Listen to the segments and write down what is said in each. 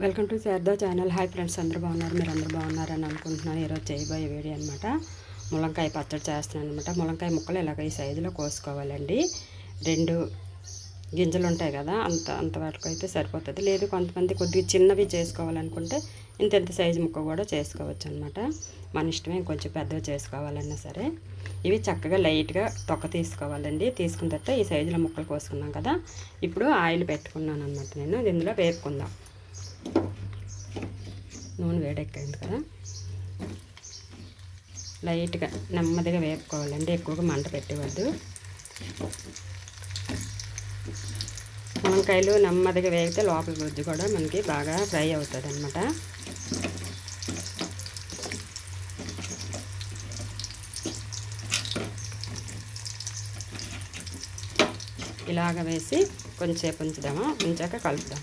Welcome to Sharada channel. Hi friends, అందరూ బాగున్నారు, మీరు అందరూ బాగున్నారని అనుకుంటున్నాను. ఈరోజు చేయబోయే వీడియో అనమాట ములంకాయ పచ్చడి చేస్తున్నాను అనమాట. ములంకాయ ముక్కలు ఇలాగ ఈ సైజులో కోసుకోవాలండి. 2 గింజలు ఉంటాయి కదా, అంతవరకు అయితే సరిపోతుంది. లేదు కొంతమంది కొద్దిగా చిన్నవి చేసుకోవాలనుకుంటే ఇంత సైజు ముక్క కూడా చేసుకోవచ్చు అనమాట. మన ఇష్టమే, కొంచెం పెద్దగా చేసుకోవాలన్నా సరే. ఇవి చక్కగా లైట్గా తొక్క తీసుకోవాలండి. తీసుకున్న తర్వాత ఈ సైజులో ముక్కలు కోసుకున్నాం కదా, ఇప్పుడు ఆయిల్ పెట్టుకున్నాను అనమాట. నేను ఇందులో వేపుకుందాం. నూనె వేడెక్కింది కదా, లైట్గా నెమ్మదిగా వేపుకోవాలండి. ఎక్కువగా మంట పెట్టవద్దు. మునక్కాయలు నెమ్మదిగా వేగితే లోపల గుజ్జు కూడా మనకి బాగా ఫ్రై అవుతుంది అన్నమాట. ఇలాగ వేసి కొంచెంసేపు ఉంచుదామా, ఉంచాక కలుపుదాం.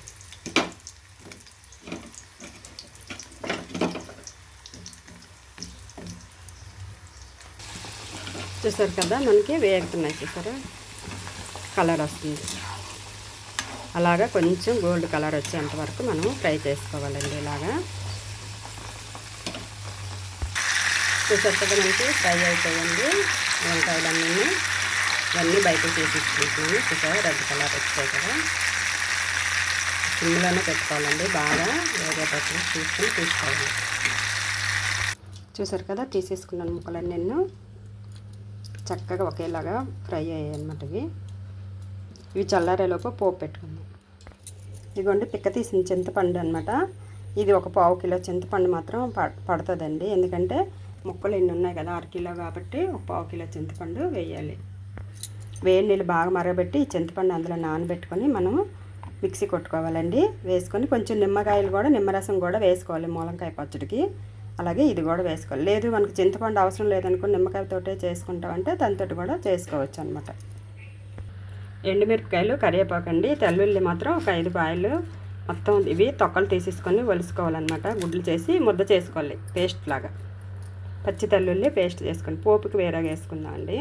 చూసారు కదా, మనకి వేగుతున్నాయి. చూసారా, కలర్ వస్తుంది. అలాగా కొంచెం గోల్డ్ కలర్ వచ్చేంత వరకు మనం ఫ్రై చేసుకోవాలండి. ఇలాగా చూసారు కదా, మనకి ఫ్రై అయిపోయింది. వంకాయలన్నీ ఇవన్నీ బయటకు తీసేసుకుంటున్నాను. చూసారా, రెడ్ కలర్ వచ్చాయి కదా. సిమ్లోనే పెట్టుకోవాలండి, బాగా వేగేటప్పుడు చూసుకొని తీసుకోవాలి. చూసారు కదా, తీసేసుకున్నాను ముక్కలన్నీ. నేను చక్కగా ఒకేలాగా ఫ్రై అయ్యాయి అన్నమాట. ఇవి చల్లారేలోపు పోపు పెట్టుకుందాం. ఇదిగోండి, పిక్క తీసిన చింతపండు అనమాట. ఇది ఒక 1/2 కిలో చింతపండు మాత్రం పడుతుందండి. ఎందుకంటే ముక్కలు ఎన్ని ఉన్నాయి కదా, 1/2 కిలో కాబట్టి ఒక 1/2 కిలో చింతపండు వేయాలి. వేడి నీళ్ళు బాగా మరగబెట్టి ఈ చింతపండు అందులో నానబెట్టుకొని మనం మిక్సీ కొట్టుకోవాలండి. వేసుకొని కొంచెం నిమ్మరసం కూడా వేసుకోవాలి ములంకాయ పచ్చడికి. అలాగే ఇది కూడా వేసుకోవాలి. లేదు మనకు చింతపండు అవసరం లేదనుకుని నిమ్మకాయతోటే చేసుకుంటామంటే దాంతో కూడా చేసుకోవచ్చు అనమాట. ఎండుమిరపకాయలు, కరివేపాకండి, తెల్లుల్లి మాత్రం ఒక 5 పాయలు మొత్తం ఇవి తొక్కలు తీసేసుకొని ఒలుసుకోవాలన్నమాట. గుడ్లు చేసి ముద్ద చేసుకోవాలి, పేస్ట్ లాగా. పచ్చి తెల్లుల్లి పేస్ట్ చేసుకొని పోపుకి వేరేగా వేసుకుందామండి.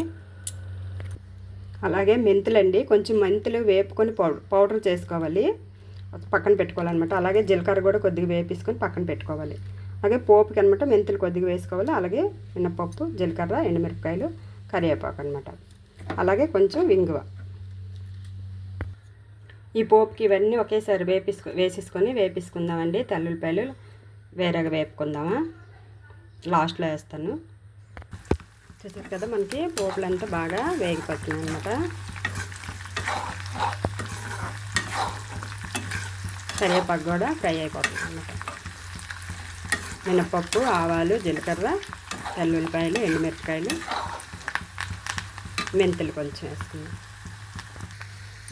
అలాగే మెంతులండి, కొంచెం మెంతులు వేపుకొని పౌడర్ చేసుకోవాలి, పక్కన పెట్టుకోవాలన్నమాట. అలాగే జీలకర్ర కూడా కొద్దిగా వేపేసుకొని పక్కన పెట్టుకోవాలి. అలాగే పోపుకి అనమాట మెంతులు కొద్దిగా వేసుకోవాలి. అలాగే మినపప్పు, జీలకర్ర, ఎండుమిరపకాయలు, కరివేపాకు అనమాట. అలాగే కొంచెం ఇంగువ. ఈ పోపుకి ఇవన్నీ ఒకేసారి వేసేసుకుందామండి. తెల్లుల్లిపాయలు వేరేగా వేపుకుందామా, లాస్ట్లో వేస్తాను. చూసారు కదా, మనకి పోపులంతా బాగా వేగిపోతున్నాయి అనమాట. కరివేపాకు కూడా ఫ్రై అయిపోతుంది అనమాట. మినపప్పు, ఆవాలు, జీలకర్ర, తెల్లుల్లిపాయలు, ఎండుమిరపకాయలు, మెంతులు కొంచెం వేసుకుందాం.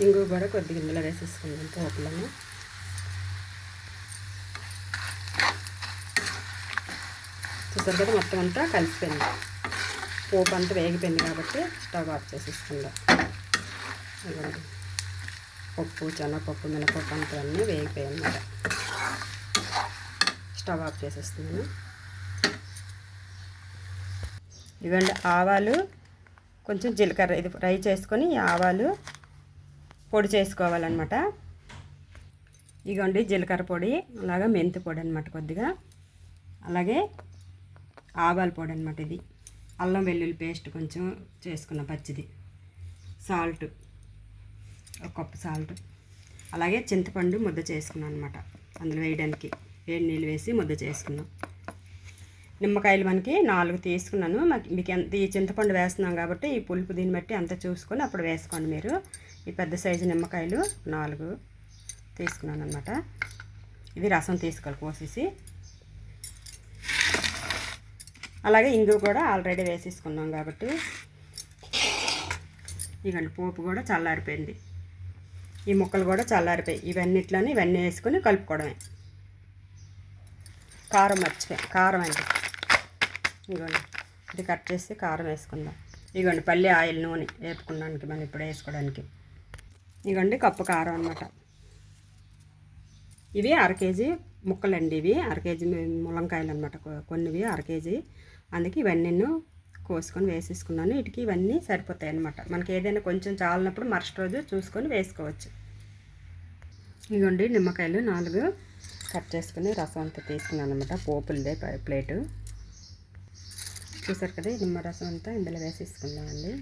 ఇంగువ కూడా కొద్దిగా ఇందులో వేసేసుకుందాం పోపులను. చూసారు కదా, మొత్తం అంతా కలిసిపోయింది. పోపు అంతా వేగిపోయింది కాబట్టి స్టవ్ ఆఫ్ చేసేసుకుందాం. పప్పు, శనగపప్పు, మినపప్పు అంతా అన్నీ వేగిపోయాయి అన్నమాట. స్టవ్ ఆఫ్ చేసేస్తున్నాను. ఇవ్వండి ఆవాలు, కొంచెం జీలకర్ర, ఇది ఫ్రై చేసుకొని ఆవాలు పొడి చేసుకోవాలన్నమాట. ఇగోండి జీలకర్ర పొడి, అలాగే మెంతి పొడి అనమాట కొద్దిగా, అలాగే ఆవాల పొడి అనమాట. ఇది అల్లం వెల్లుల్లి పేస్ట్ కొంచెం చేసుకున్న పచ్చిది, సాల్ట్, ఒక కప్పు సాల్ట్, అలాగే చింతపండు ముద్ద చేసుకున్నాను అనమాట. అందులో వేయడానికి వేడి నీళ్ళు వేసి ముద్ద చేసుకున్నాం. నిమ్మకాయలు మనకి 4 తీసుకున్నాను. మీకు ఈ చింతపండు వేస్తున్నాం కాబట్టి ఈ పులుపు దీన్ని బట్టి అంత చూసుకొని అప్పుడు వేసుకోండి మీరు. ఈ పెద్ద సైజు నిమ్మకాయలు 4 తీసుకున్నాను అనమాట. ఇది రసం తీసుకోవాలి పోసేసి. అలాగే ఇంగువ కూడా ఆల్రెడీ వేసేసుకున్నాం కాబట్టి. ఇవ్వండి పోపు కూడా చల్లారిపోయింది, ఈ ముక్కలు కూడా చల్లారిపోయి ఇవన్నిట్లోనే ఇవన్నీ వేసుకొని కలుపుకోవడమే. కారం మర్చిపోయాం, కారం అండి. ఇదిగోండి, ఇది కట్ చేసి కారం వేసుకుందాం. ఇదిగోండి పల్లి ఆయిల్, నూనె వేపుకోవడానికి మనం ఇప్పుడు వేసుకోవడానికి. ఇదిగోండి కప్పు కారం అనమాట. ఇవి 1/2 కేజీ ముక్కలండి. ఇవి 1/2 కేజీ ములంకాయలు అనమాట. కొన్నివి 1/2 కేజీ, అందుకే ఇవన్నీ కోసుకొని వేసేసుకున్నాను. వీటికి ఇవన్నీ సరిపోతాయి అన్నమాట. మనకి ఏదైనా కొంచెం చాలినప్పుడు మరుసటి రోజు చూసుకొని వేసుకోవచ్చు. ఇదిగోండి నిమ్మకాయలు 4 కట్ చేసుకుని రసం అంతా తీసుకున్నాను అనమాట. పోపులదే ప్లేటు చూసారు కదా. నిమ్మరసం అంతా ఇందులో వేసేసుకుందామండి.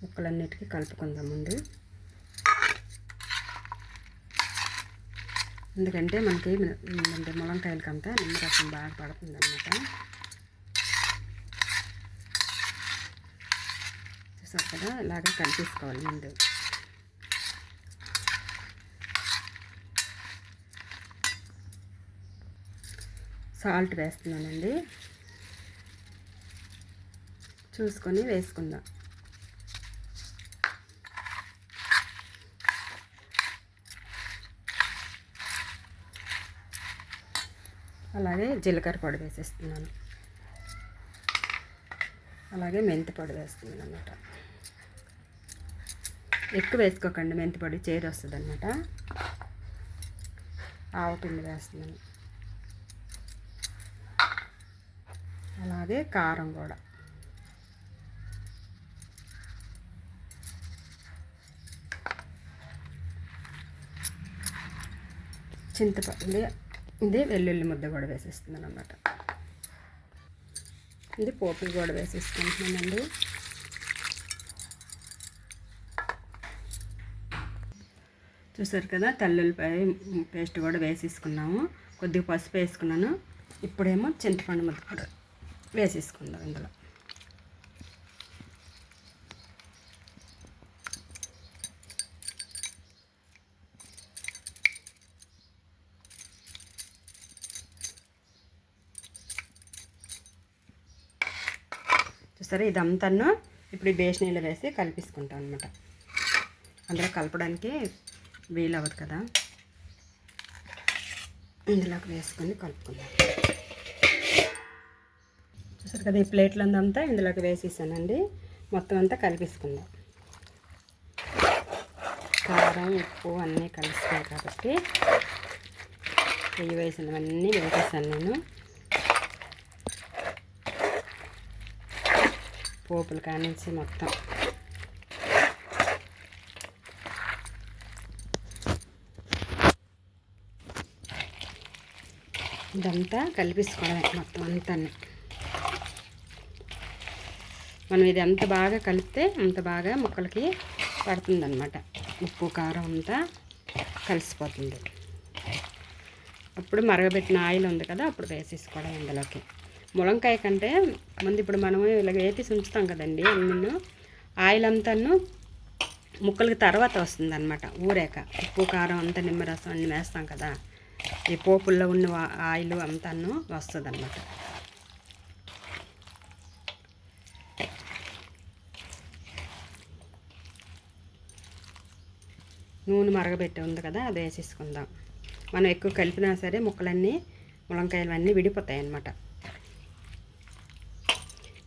ముక్కలన్నిటికీ కలుపుకుందాం ముందు. ఎందుకంటే మనకి ములంకాయలకంతా నిమ్మరసం బాగా పడుతుంది అనమాట. చూసారు కదా, ఇలాగే కలిపేసుకోవాలి ముందు. సాల్ట్ వేస్తున్నానండి, చూసుకొని వేసుకుందాం. అలాగే జీలకర్ర పొడి వేసేస్తున్నాను, అలాగే మెంతి పొడి వేస్తున్నాను అన్నమాట. ఎక్కువ వేసుకోకండి, మెంతి పొడి చేదు వస్తుంది అన్నమాట. ఆవపిండి వేస్తున్నాను, అలాగే కారం కూడా. చింతపండు, ఇది వెల్లుల్లి ముద్ద కూడా వేసేస్తున్నాను అన్నమాట. ఇది పోపులు కూడా వేసేసుకుంటున్నానండి. చూసారు కదా, తెల్లుల్లిపాయ పేస్ట్ కూడా వేసేసుకున్నాము. కొద్దిగా పసుపు వేసుకున్నాను. ఇప్పుడేమో చింతపండు ముద్ద కూడా వేసేసుకుందాం ఇందులో. చూసారా, ఇదంతాను ఇప్పుడు ఈ బేస్ నీళ్ళు వేసి కలిపేసుకుంటాం అనమాట. అందులో కలపడానికి వీలు అవ్వదు కదా, ఇందులోకి వేసుకొని కలుపుకుందాం. చూసారు కదా, ఈ ప్లేట్లంతా ఇందులోకి వేసేసానండి. మొత్తం అంతా కలిపేసుకుందాం. కారం ఉప్పు అన్నీ కలుస్తాయి కాబట్టి నెయ్యి వేసినవన్నీ వేసేసాను నేను. పోపులు కానించి మొత్తం ఇదంతా కలిపేసుకోవడం మొత్తం అంతా. మనం ఇది ఎంత బాగా కలిపితే అంత బాగా ముక్కలకి పడుతుందన్నమాట. ఉప్పు కారం అంతా కలిసిపోతుంది. అప్పుడు మరగబెట్టిన ఆయిల్ ఉంది కదా, అప్పుడు వేసేసుకోవడం ఇందులోకి. ములంకాయ కంటే ముందు ఇప్పుడు మనం ఇలా వేపేసి ఉంచుతాం కదండి, అన్నీ ఆయిల్ అంతాను ముక్కలకి తర్వాత వస్తుంది అనమాట. ఊరాక ఉప్పు కారం అంతా నిమ్మరసం అన్నీ వేస్తాం కదా, ఈ పోపుల్లో ఉన్న ఆయిల్ అంతాను వస్తుంది అనమాట. నూనె మరగబెట్టి ఉంది కదా, అది వేసేసుకుందాం. మనం ఎక్కువ కలిపినా సరే ముక్కలన్నీ ములంకాయలు అన్నీ విడిపోతాయి అన్నమాట.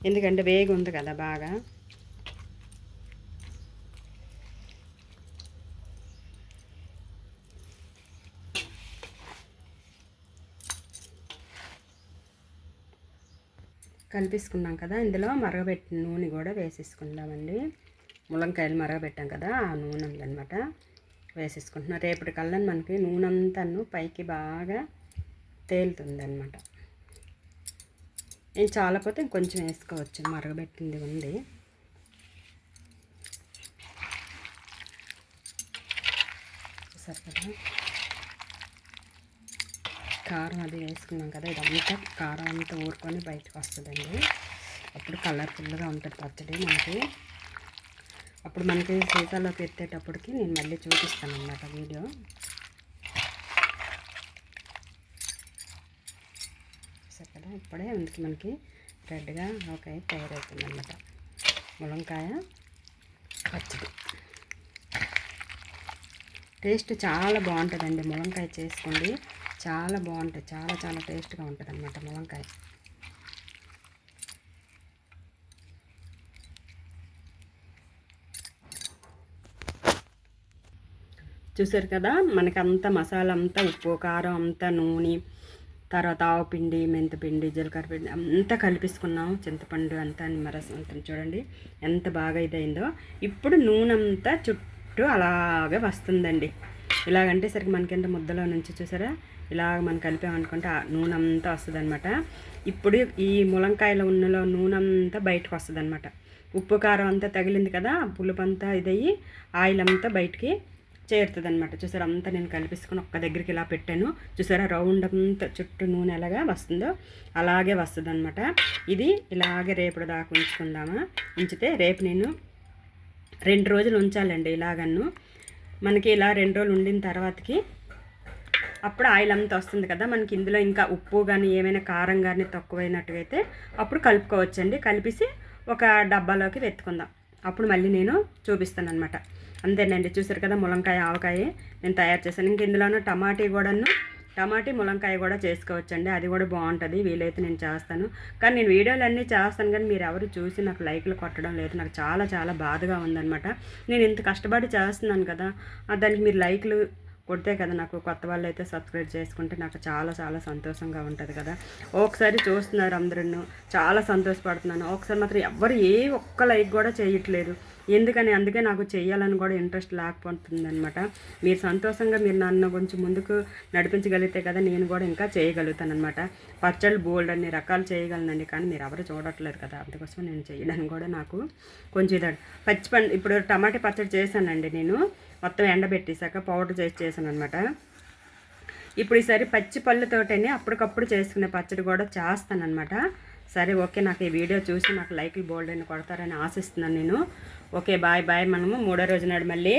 ఎందుకంటే వేగి ఉంది కదా బాగా. కలిపేసుకున్నాం కదా, ఇందులో మరగబెట్టిన నూనె కూడా వేసేసుకుందామండి. ములంకాయలు మరగబెట్టాం కదా, ఆ నూనె అనమాట వేసేసుకుంటున్నాం. రేపటి కల్లా మనకి నూనె అంతా పైకి బాగా తేలుతుంది అనమాట. నేను చాలాపోతే ఇంకొంచెం వేసుకోవచ్చు, మరగబెట్టింది ఉంది. చూసారు కదా, కారం అది వేసుకున్నాం కదా, ఇదంతా కారం అంతా ఊరుకొని బయటకు వస్తుందండి. అప్పుడు కలర్ఫుల్గా ఉంటుంది పచ్చడి మనకి. అప్పుడు మనకి సీసాలోకి ఎత్తేటప్పటికి నేను మళ్ళీ చూపిస్తాను అన్నమాట వీడియో. చూసారు కదా, ఇప్పుడే అందుకు మనకి రెడ్గా ఒక తయారవుతుంది అన్నమాట ములంకాయ పచ్చడి. టేస్ట్ చాలా బాగుంటుందండి, ములంకాయ చేసుకోండి, చాలా బాగుంటుంది. చాలా చాలా టేస్ట్గా ఉంటుంది అన్నమాట ములంకాయ. చూసారు కదా, మనకి అంతా మసాలా అంతా ఉప్పు కారం అంతా నూనె, తర్వాత ఆవపిండి మెంతిపిండి జీలకర్ర పిండి అంతా కలిపేసుకున్నాం. చింతపండు అంతా నిమ్మరసం అంతా చూడండి ఎంత బాగా ఇదైందో. ఇప్పుడు నూనె అంతా చుట్టూ అలాగే వస్తుందండి. ఇలాగంటే సరికి మనకింత ముద్దలో నుంచి చూసారా ఇలాగ మనం కలిపామనుకుంటే ఆ నూనె అంతా వస్తుంది అనమాట. ఇప్పుడు ఈ ములంకాయల ఉన్నలో నూనె అంతా బయటకు వస్తుంది అనమాట. ఉప్పు కారం అంతా తగిలింది కదా, పులుపు అంతా ఇదయ్యి ఆయిల్ అంతా బయటికి చేరుతుంది అనమాట. చూసారా అంతా నేను కలిపిసుకుని ఒక్క దగ్గరికి ఇలా పెట్టాను. చూసారా రౌండ్ అంతా చుట్టూ నూనె ఎలాగా వస్తుందో అలాగే వస్తుంది అనమాట. ఇది ఇలాగే రేపు దాకా ఉంచుకుందామా. ఉంచితే రేపు నేను 2 రోజులు ఉంచాలండి ఇలాగన్ను. మనకి ఇలా 2 రోజులు ఉండిన తర్వాతకి అప్పుడు ఆయిల్ అంతా వస్తుంది కదా, మనకి ఇందులో ఇంకా ఉప్పు కానీ ఏమైనా కారం కానీ తక్కువైనట్టుగా అయితే అప్పుడు కలుపుకోవచ్చండి. కలిపేసి ఒక డబ్బాలోకి వెతుకుందాం. అప్పుడు మళ్ళీ నేను చూపిస్తాను అనమాట. అంతేనండి, చూసారు కదా ములంకాయ ఆవకాయ నేను తయారు చేశాను. ఇంక ఇందులోనూ టమాటీ ములంకాయ కూడా చేసుకోవచ్చండి, అది కూడా బాగుంటుంది. వీలైతే నేను చేస్తాను, కానీ నేను వీడియోలు అన్నీ చేస్తాను కానీ మీరు ఎవరు చూసి నాకు లైక్లు కొట్టడం లేదు. నాకు చాలా చాలా బాధగా ఉందన్నమాట. నేను ఇంత కష్టపడి చేస్తున్నాను కదా, దానికి మీరు లైక్లు కొడితే కదా నాకు కొత్త వాళ్ళు అయితే సబ్స్క్రైబ్ చేసుకుంటే నాకు చాలా చాలా సంతోషంగా ఉంటుంది కదా. ఒకసారి చూస్తున్నారు అందరూ, చాలా సంతోషపడుతున్నాను. ఒకసారి మాత్రం ఎవ్వరు ఒక్క లైక్ కూడా చేయట్లేదు. అందుకే నాకు చేయాలని కూడా ఇంట్రెస్ట్ లేకపోతుంది అనమాట. మీరు సంతోషంగా మీరు నన్ను కొంచెం ముందుకు నడిపించగలిగితే కదా నేను కూడా ఇంకా చేయగలుగుతాను అనమాట. పచ్చళ్ళు బోల్డ్ అన్ని రకాలు చేయగలనండి, కానీ మీరు ఎవరు చూడట్లేదు కదా, అందుకోసం నేను చేయడానికి కూడా నాకు కొంచెం ఇప్పుడు టమాటా పచ్చడి చేశానండి నేను, మొత్తం ఎండబెట్టేసాక పౌడర్ చేసాను అనమాట. ఇప్పుడు ఈసారి పచ్చి పళ్ళతోటనే అప్పటికప్పుడు చేసుకునే పచ్చడి కూడా చేస్తానన్నమాట. సరే ఓకే, నాకు ఈ వీడియో చూసి నాకు లైక్లు బోల్డ్ అని కొడతారని ఆశిస్తున్నాను నేను. Okay bye. మనము 3వ రోజు నాడు మళ్ళీ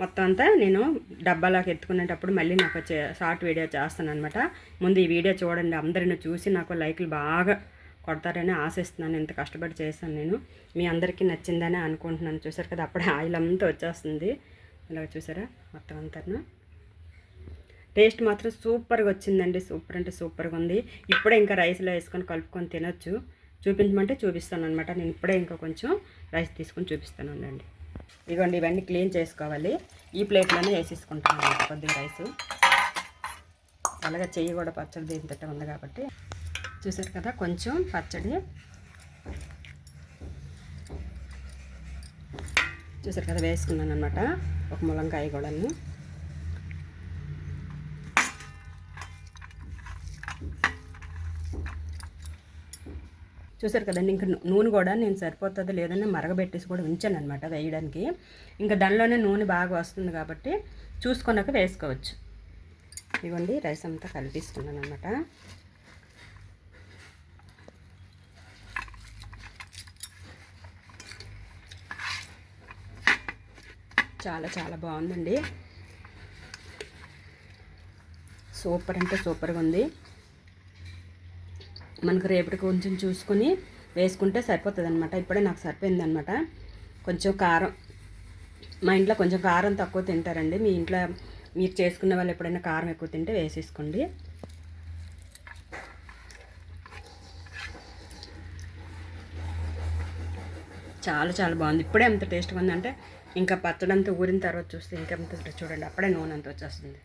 మొత్తం అంతా నేను డబ్బాలోకి ఎత్తుకునేటప్పుడు మళ్ళీ నాకు షార్ట్ వీడియో చేస్తాను అనమాట. ముందు ఈ వీడియో చూడండి, అందరిని చూసి నాకు లైక్లు బాగా కొడతారని ఆశిస్తున్నాను. ఎంత కష్టపడి చేశాను నేను, మీ అందరికీ నచ్చిందని అనుకుంటున్నాను. చూసారు కదా అప్పుడే ఆయిల్ అంతా వచ్చేస్తుంది ఇలాగ, చూసారా మొత్తం అంతా. టేస్ట్ మాత్రం సూపర్గా వచ్చిందండి, సూపర్ అంటే సూపర్గా ఉంది. ఇప్పుడే ఇంకా రైస్లో వేసుకొని కలుపుకొని తినొచ్చు. చూపించమంటే చూపిస్తాను అనమాట. నేను ఇప్పుడే ఇంకా కొంచెం రైస్ తీసుకొని చూపిస్తాను అండి. ఇదిగోండి ఇవన్నీ క్లీన్ చేసుకోవాలి. ఈ ప్లేట్లోనే వేసేసుకుంటాను అనమాట కొద్దిగా రైసు. అలాగే చెయ్యి కూడా పచ్చడి దీంతో ఉంది కాబట్టి. చూసారు కదా కొంచెం పచ్చడి, చూసారు కదా వేసుకున్నాను అనమాట. ఒక ములంకాయ కూడా చూసారు కదండి. ఇంకా నూనె కూడా నేను సరిపోతుందో లేదని మరగబెట్టేసి కూడా ఉంచాను అనమాట వేయడానికి. ఇంకా దానిలోనే నూనె బాగా వస్తుంది కాబట్టి చూసుకున్నాక వేసుకోవచ్చు. ఇవ్వండి రైస్ అంతా కలిపేసుకున్నాను అనమాట. చాలా చాలా బాగుందండి, సూపర్ అంటే సూపర్గా ఉంది. మనకు రేపటికి కొంచెం చూసుకొని వేసుకుంటే సరిపోతుంది అనమాట. ఇప్పుడే నాకు సరిపోయింది అనమాట. కొంచెం కారం, మా ఇంట్లో కొంచెం కారం తక్కువ తింటారండి. మీ ఇంట్లో మీరు చేసుకున్న వాళ్ళు ఎప్పుడైనా కారం ఎక్కువ తింటే వేసేసుకోండి. చాలా చాలా బాగుంది. ఇప్పుడే ఎంత టేస్ట్గా ఉందంటే ఇంకా పచ్చడి అంతా ఊరిన తర్వాత చూస్తే ఇంకెంత చూడండి, అప్పుడే నూనె అంతా వచ్చేస్తుంది.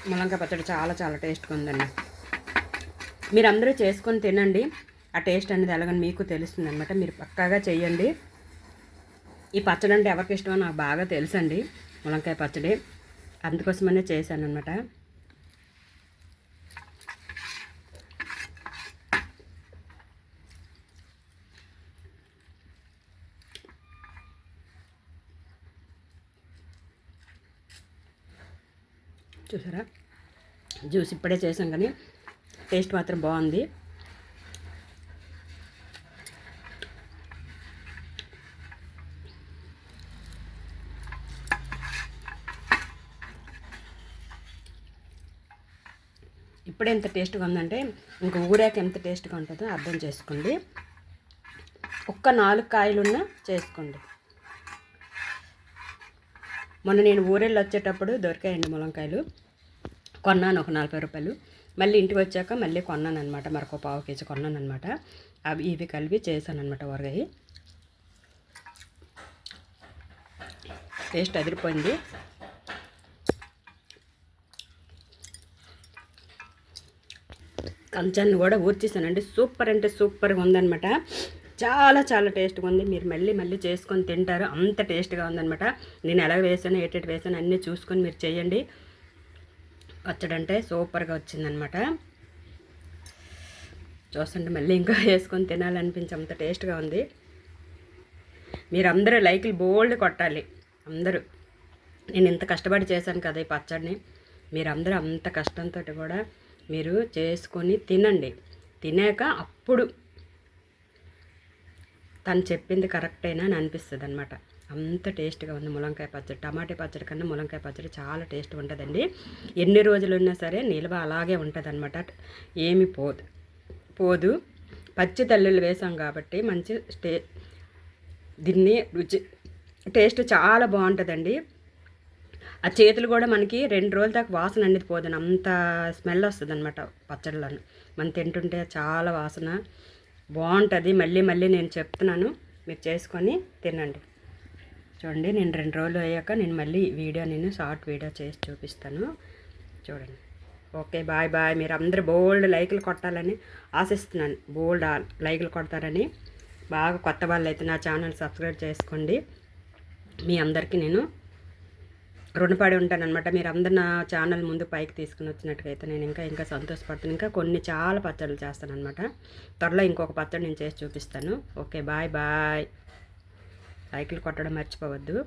ములంకాయ పచ్చడి చాలా చాలా టేస్ట్గా ఉందండి. మీరు అందరూ చేసుకొని తినండి, ఆ టేస్ట్ అనేది ఎలాగని మీకు తెలుస్తుంది అనమాట. మీరు పక్కాగా చెయ్యండి. ఈ పచ్చడి అంటే ఎవరికి ఇష్టమో నాకు బాగా తెలుసండి, ములంకాయ పచ్చడి. అందుకోసమనే చేశాను అనమాట. చూసారా జ్యూస్ ఇప్పుడే చేసాం కానీ టేస్ట్ మాత్రం బాగుంది. ఇప్పుడే ఎంత టేస్ట్గా ఉందంటే ఇంకా ఊరాక ఎంత టేస్ట్గా ఉంటుందో అర్థం చేసుకోండి. ఒక్క 4 కాయలున్నా చేసుకోండి. మొన్న నేను ఊరెళ్ళి వచ్చేటప్పుడు దొరికాయండి ములంకాయలు, కొన్నాను ఒక 40 రూపాయలు. మళ్ళీ ఇంటికి వచ్చాక మళ్ళీ కొన్నాను అనమాట, మరొక 1/2 కేజీ కొన్నాను అనమాట. ఇవి కలిపి చేశాను అనమాట ఊరగాయ. టేస్ట్ అదిరిపోయింది. కంచాన్ని కూడా ఊర్చేసానండి. సూపర్ అంటే సూపర్గా ఉందన్నమాట. చాలా చాలా టేస్ట్గా ఉంది. మీరు మళ్ళీ మళ్ళీ చేసుకొని తింటారు, అంత టేస్ట్గా ఉందన్నమాట. నేను ఎలా వేసాను, ఏటేటి వేసాను అన్నీ చూసుకొని మీరు చేయండి. పచ్చడి అంటే సూపర్గా వచ్చిందనమాట. చూస్తుంటే మళ్ళీ ఇంకా వేసుకొని తినాలనిపించి అంత టేస్ట్గా ఉంది. మీరందరూ లైకులు బోల్డ్ కొట్టాలి అందరూ. నేను ఇంత కష్టపడి చేశాను కదా ఈ పచ్చడిని. మీరందరూ అంత కష్టంతో కూడా మీరు చేసుకొని తినండి. తినాక అప్పుడు తను చెప్పింది కరెక్టేనా అని అనిపిస్తుంది అనమాట. అంత టేస్ట్గా ఉంది ములంకాయ పచ్చడి. టమాటా పచ్చడి కన్నా ములంకాయ పచ్చడి చాలా టేస్ట్ ఉంటుందండి. ఎన్ని రోజులు ఉన్నా సరే నిల్వ అలాగే ఉంటుంది అనమాట. ఏమి పోదు. పచ్చి తల్లులు వేసాం కాబట్టి మంచి దీన్ని టేస్ట్ చాలా బాగుంటుందండి. ఆ చేతులు కూడా మనకి 2 రోజుల దాకా వాసన అనేది పోదని అంత స్మెల్ వస్తుంది అనమాట పచ్చడిలో. మనం తింటుంటే చాలా వాసన బాగుంటుంది. మళ్ళీ మళ్ళీ నేను చెప్తున్నాను, మీరు చేసుకొని తినండి. చూడండి, నేను 2 రోజులు అయ్యాక నేను మళ్ళీ షార్ట్ వీడియో చేసి చూపిస్తాను. చూడండి. Okay, bye bye. మీరు అందరూ బోల్డ్ లైకులు కొట్టాలని ఆశిస్తున్నాను. బోల్డ్ లైకులు కొడతారని. బాగా కొత్త వాళ్ళు అయితే నా ఛానల్ సబ్స్క్రైబ్ చేసుకోండి. మీ అందరికీ నేను రుణపడి ఉంటానన్నమాట. మీరు అందరు నా ఛానల్ ముందు పైకి తీసుకుని వచ్చినట్టుగైతే నేను ఇంకా సంతోషపడుతాను. ఇంకా కొన్ని చాలా పచ్చళ్ళు చేస్తానన్నమాట. త్వరలో ఇంకొక పచ్చడి నేను చేసి చూపిస్తాను. Okay, bye bye. లైకులు కొట్టడం మర్చిపోవద్దు.